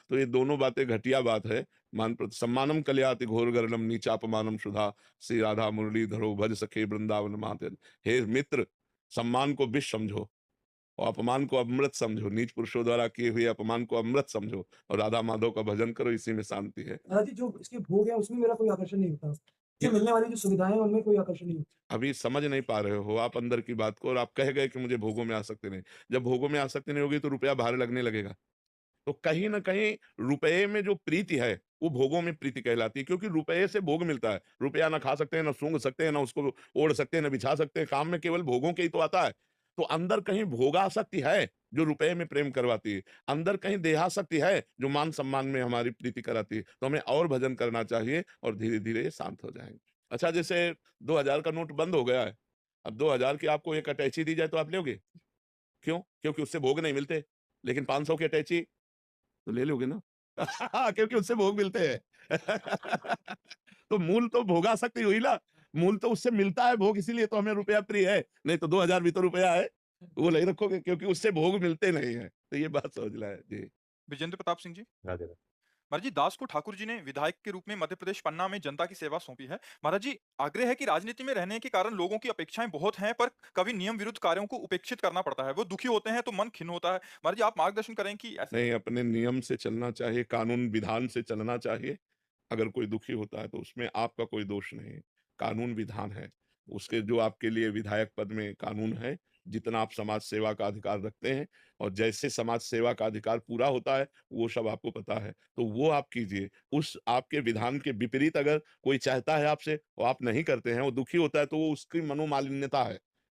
तो ये दोनों बातें घटिया बात है। सम्मानम कलयाति घोर गर्णम नीचापमानम सुधा, श्री राधा मुरलीधरो भज सखे वृंदावन माते। हे मित्र, सम्मान को विष समझो और अपमान को अमृत समझो, नीच पुरुषों द्वारा किए हुए अपमान को अमृत समझो और राधा माधव का भजन करो, इसी में शांति है। जी, जो इसके भोग है उसमें मेरा कोई आकर्षण नहीं होता। ये मिलने वाली जो सुविधाएँ हैं उनमें कोई आकर्षण नहीं होता। अभी समझ नहीं पा रहे हो आप अंदर की बात को, और आप कह गए कि मुझे भोगों में आसक्ति नहीं। जब भोगों में आसक्ति नहीं होगी तो रुपया भारी लगने लगेगा। तो कहीं न कहीं रुपये में जो प्रीति है, वो भोगों में प्रीति कहलाती है, क्योंकि रुपये से भोग मिलता है। रुपया ना खा सकते हैं, ना सूँघ सकते हैं, ना उसको ओढ़ सकते हैं, ना बिछा सकते हैं, काम में केवल भोगों के ही तो आता है। तो अंदर कहीं भोगासक्ति है, जो रुपये में प्रेम करवाती है। अंदर कहीं देहासक्ति है, जो मान-सम्मान में हमारी प्रीति कराती है। तो हमें और भजन करना चाहिए और धीरे-धीरे ये शांत हो जाएँगे। अच्छा, जैसे 2000 का नोट बंद हो गया है, अब 2000 की आपको एक अटैची दी जाए तो आप लोगे? क्यों? क्योंकि उससे भोग नहीं मिलते। लेकिन 500 की अटैची तो ले लोगे ना? क्योंकि उससे भोग मिलते हैं। तो मूल तो भोगासक्ति हुई ना, मूल तो उससे मिलता है भोग, इसीलिए तो हमें रुपया प्रिय है, नहीं तो 2000 भी तो रुपया है, वो नहीं रखोगे क्योंकि उससे भोग मिलते नहीं हैं। तो ये बात समझना है। जी। विजेंद्र प्रताप सिंह जी। राधे, राधे। महाराज जी, दास को ठाकुर जी ने विधायक के रूप में मध्य प्रदेश पन्ना में जनता की सेवा सौंपी है। महाराज जी, आग्रह है कि राजनीति में रहने के कारण लोगों की अपेक्षाएं बहुत हैं, पर कभी नियम विरुद्ध कार्यों को उपेक्षित करना पड़ता है। वो दुखी होते हैं तो मन खिन्न होता है। महाराज जी, आप मार्गदर्शन करें कि ऐसे नहीं, अपने नियम से चलना चाहिए, कानून विधान से चलना चाहिए। अगर कोई दुखी होता है तो उसमें आपका कोई दोष नहीं है। कानून विधान है। उसके जो आपके लिए विधायक पद में कानून है, जितना आप समाज सेवा का अधिकार रखते हैं और जैसे समाज सेवा का अधिकार पूरा होता है, वो सब आपको पता है। तो वो आप कीजिए। उस आपके विधान के विपरीत अगर कोई चाहता है आपसे और आप नहीं करते हैं, वो दुखी होता है, तो वो उसकी मनोमालिन्यता है।